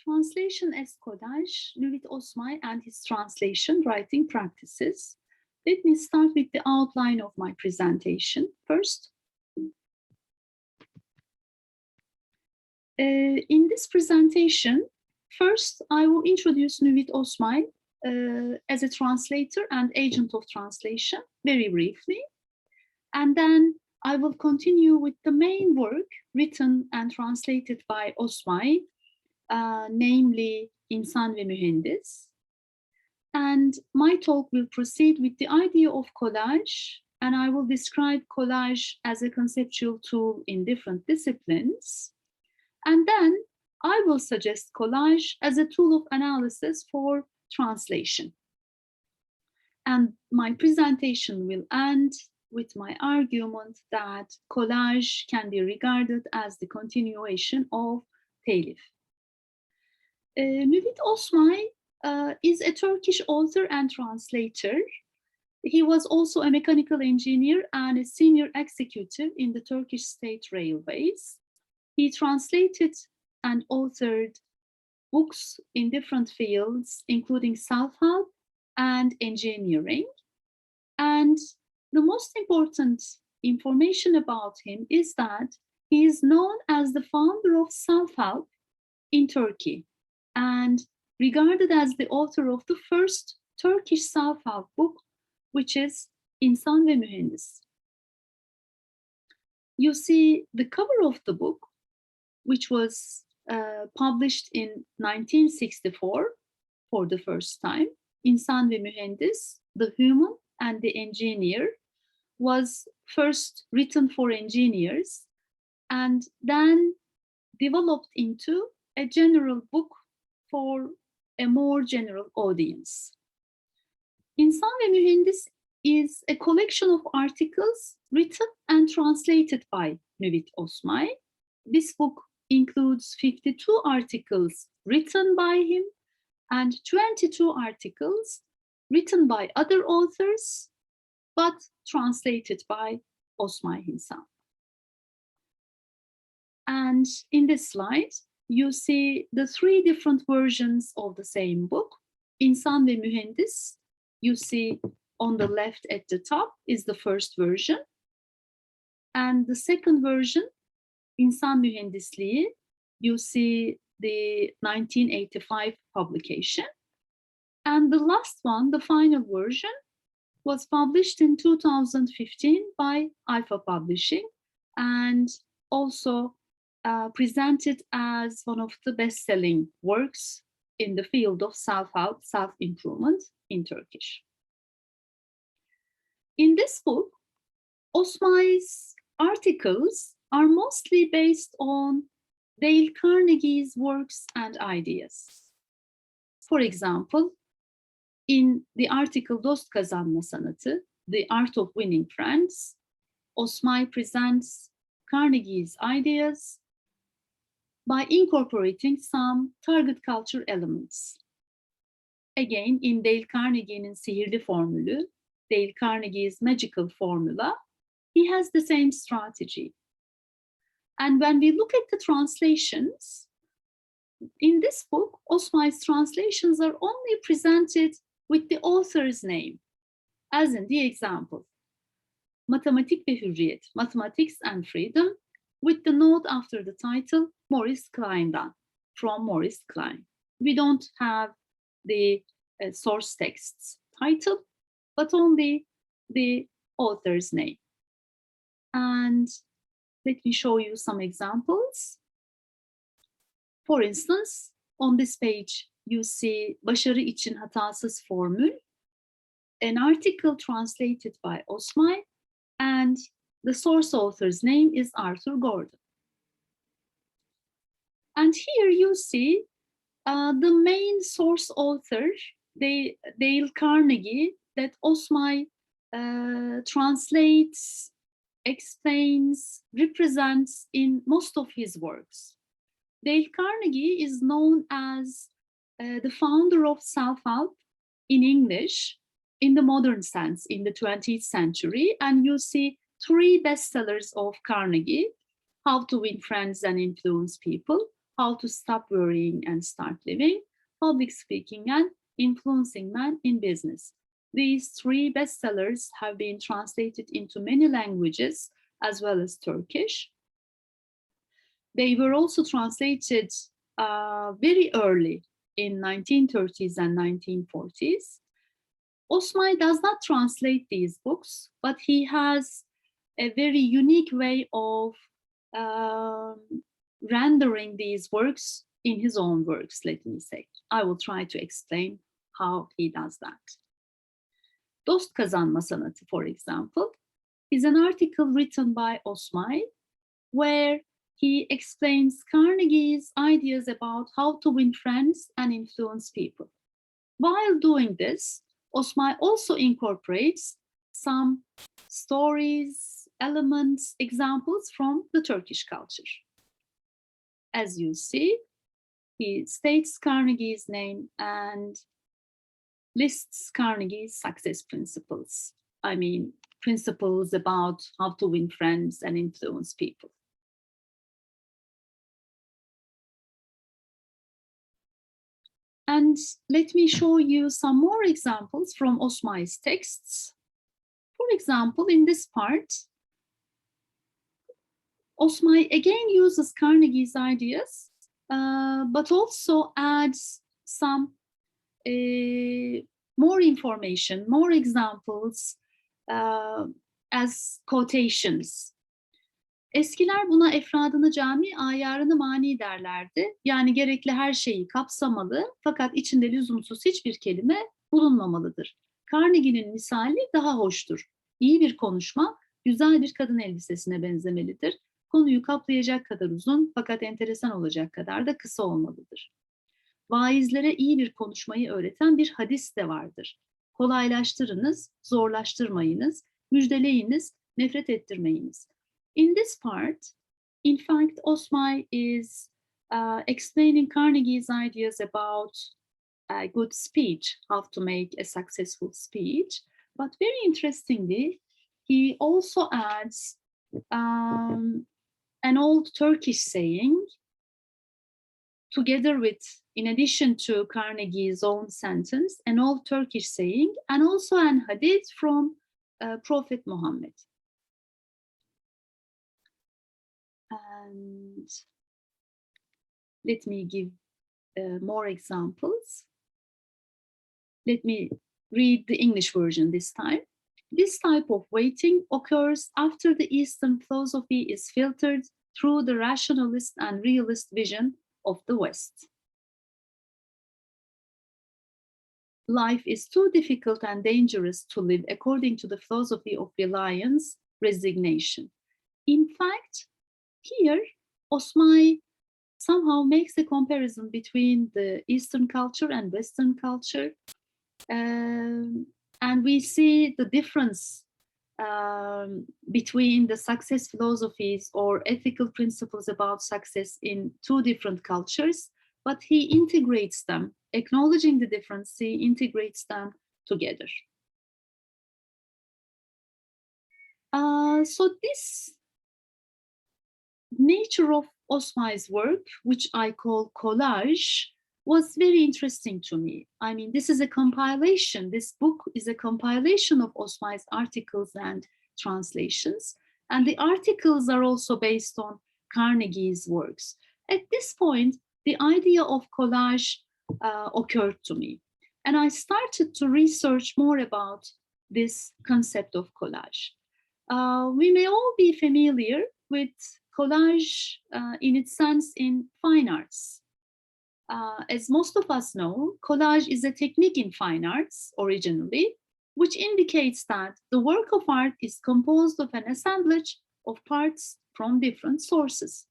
Translation as Collage, Nüvit Osmay and his translation writing practices. Let me start with the outline of my presentation first. In this presentation, first I will introduce Nüvit Osmay as a translator and agent of translation very briefly. And then I will continue with the main work written and translated by Osmay, namely İnsan ve Mühendis. And my talk will proceed with the idea of collage, and I will describe collage as a conceptual tool in different disciplines. And then I will suggest collage as a tool of analysis for translation. And my presentation will end with my argument that collage can be regarded as the continuation of telif. Nüvit Osmay is a Turkish author and translator. He was also a mechanical engineer and a senior executive in the Turkish State Railways. He translated and authored books in different fields, including self-help and engineering. And the most important information about him is that he is known as the founder of self-help in Turkey and regarded as the author of the first Turkish self-help book, which is İnsan ve Mühendis. You see the cover of the book, which was published in 1964 for the first time. İnsan ve Mühendis, the human and the engineer, was first written for engineers and then developed into a general book for a more general audience. İnsan ve Mühendis is a collection of articles written and translated by Nüvit Osmay. This book includes 52 articles written by him and 22 articles written by other authors, but translated by Osmay himself. And in this slide, you see the three different versions of the same book. İnsan ve Mühendis, you see on the left at the top is the first version. And the second version, İnsan Mühendisliği, you see the 1985 publication. And the last one, the final version, was published in 2015 by Alpha Publishing and also presented as one of the best-selling works in the field of self-help, self-improvement in Turkish. In this book, Osmay's articles are mostly based on Dale Carnegie's works and ideas. For example, in the article Dost Kazanma Sanatı, The Art of Winning Friends, Osmay presents Carnegie's ideas by incorporating some target culture elements. Again, in Dale Carnegie'nin sihirli formülü, Dale Carnegie's magical formula, he has the same strategy. And when we look at the translations, in this book, Osmay's translations are only presented with the author's name, as in the example, Matematik ve Hürriyet, Mathematics and Freedom, with the note after the title, Maurice Klein'dan, from Maurice Klein. We don't have the source text's title, but only the author's name. And let me show you some examples. For instance, on this page, you see Başarı için hatasız formül, an article translated by Osmay, and the source author's name is Arthur Gordon. And here you see the main source author, Dale Carnegie, that Osmay translates, explains, represents in most of his works. Dale Carnegie is known as the founder of self-help in English in the modern sense in the 20th century. And you see three bestsellers of Carnegie: How to Win Friends and Influence People, How to Stop Worrying and Start Living, Public Speaking, and Influencing Men in Business. These 3 bestsellers have been translated into many languages as well as Turkish. They were also translated very early in 1930s and 1940s. Osmay does not translate these books, but he has a very unique way of rendering these works in his own works, let me say. I will try to explain how he does that. Dost Kazanma Sanatı, for example, is an article written by Osmay where he explains Carnegie's ideas about how to win friends and influence people. While doing this, Osmay also incorporates some stories, elements, examples from the Turkish culture. As you see, he states Carnegie's name and lists Carnegie's success principles. I mean, principles about how to win friends and influence people. And let me show you some more examples from Osmay's texts. For example, in this part, Osmay again uses Carnegie's ideas, but also adds some more information, more examples as quotations. Eskiler buna efradını cami, ayarını mani derlerdi. Yani gerekli her şeyi kapsamalı fakat içinde lüzumsuz hiçbir kelime bulunmamalıdır. Carnegie'nin misali daha hoştur. İyi bir konuşma, güzel bir kadın elbisesine benzemelidir. Konuyu kaplayacak kadar uzun fakat enteresan olacak kadar da kısa olmalıdır. Vaizlere iyi bir konuşmayı öğreten bir hadis de vardır. Kolaylaştırınız, zorlaştırmayınız, müjdeleyiniz, nefret ettirmeyiniz. In this part, in fact, Osmay is explaining Carnegie's ideas about a good speech, how to make a successful speech. But very interestingly, he also adds an old Turkish saying together with, in addition to Carnegie's own sentence, an old Turkish saying, and also an hadith from Prophet Muhammad. And let me give more examples. Let me read the English version this time. This type of waiting occurs after the Eastern philosophy is filtered through the rationalist and realist vision of the West. Life is too difficult and dangerous to live according to the philosophy of reliance, resignation. In fact, here, Osmay somehow makes a comparison between the Eastern culture and Western culture. And we see the difference between the success philosophies or ethical principles about success in 2 different cultures, but he integrates them, acknowledging the difference, he integrates them together. So this nature of Osmay's work, which I call collage, was very interesting to me. I mean, this is a compilation. This book is a compilation of Osmay's articles and translations. And the articles are also based on Carnegie's works. At this point, the idea of collage occurred to me. And I started to research more about this concept of collage. We may all be familiar with collage in its sense in fine arts. As most of us know, collage is a technique in fine arts originally, which indicates that the work of art is composed of an assemblage of parts from different sources.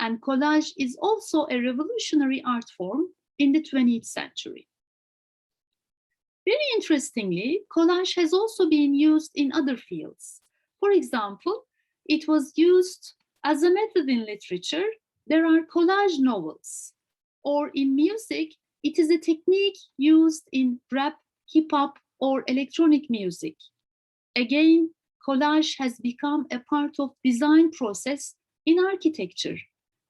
And collage is also a revolutionary art form in the 20th century. Very interestingly, collage has also been used in other fields. For example, it was used as a method in literature. There are collage novels. Or in music, it is a technique used in rap, hip-hop, or electronic music. Again, collage has become a part of design process in architecture.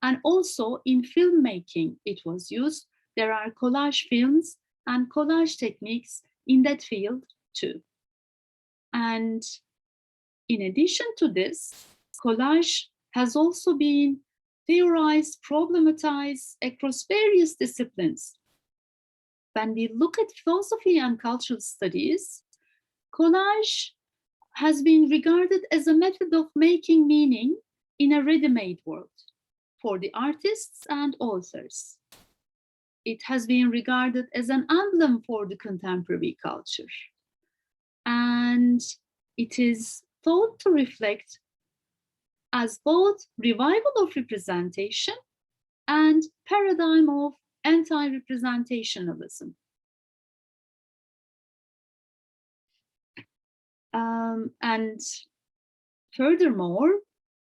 And also in filmmaking, it was used. There are collage films and collage techniques in that field too. And in addition to this, collage has also been theorized, problematized across various disciplines. When we look at philosophy and cultural studies, collage has been regarded as a method of making meaning in a ready-made world for the artists and authors. It has been regarded as an emblem for the contemporary culture. And it is thought to reflect as both revival of representation and paradigm of anti-representationalism. And furthermore,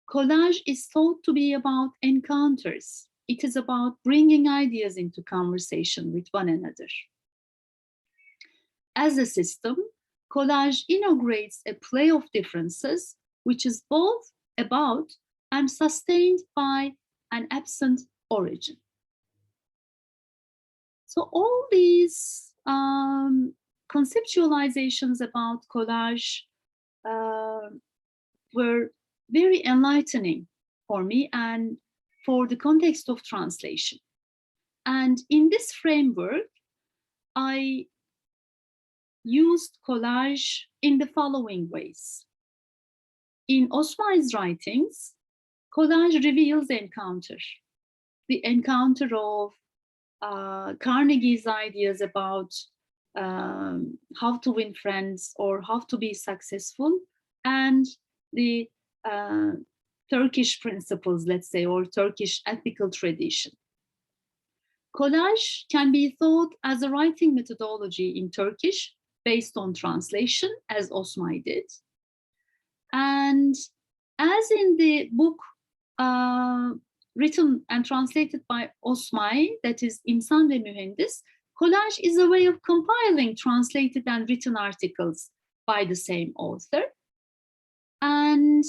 collage is thought to be about encounters. It is about bringing ideas into conversation with one another. As a system, collage inaugurates a play of differences, which is both about and sustained by an absent origin. So all these conceptualizations about collage were very enlightening for me and for the context of translation. And in this framework, I used collage in the following ways. In Osmay's writings, collage reveals encounter. The encounter of Carnegie's ideas about how to win friends or how to be successful, and the Turkish principles, let's say, or Turkish ethical tradition. Collage can be thought as a writing methodology in Turkish based on translation, as Osmay did. And as in the book written and translated by Osmay, that is İnsan Mühendis, collage is a way of compiling translated and written articles by the same author. And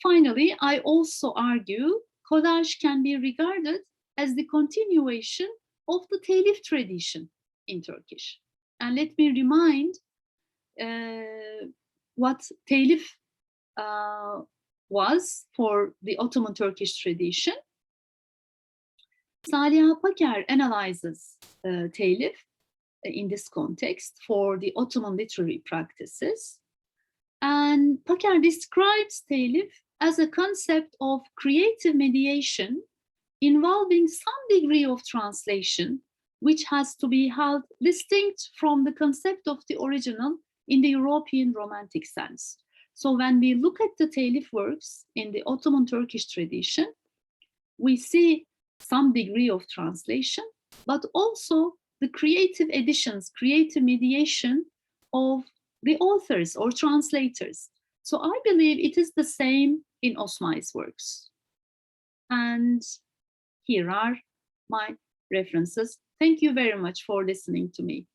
finally, I also argue collage can be regarded as the continuation of the telif tradition in Turkish. And let me remind what telif was for the Ottoman Turkish tradition. Saliha Paker analyzes telif in this context for the Ottoman literary practices. And Paker describes telif as a concept of creative mediation involving some degree of translation, which has to be held distinct from the concept of the original in the European Romantic sense. So when we look at the telif works in the Ottoman Turkish tradition, we see some degree of translation, but also the creative additions, creative mediation of the authors or translators. So I believe it is the same in Osmay's works. And here are my references. Thank you very much for listening to me.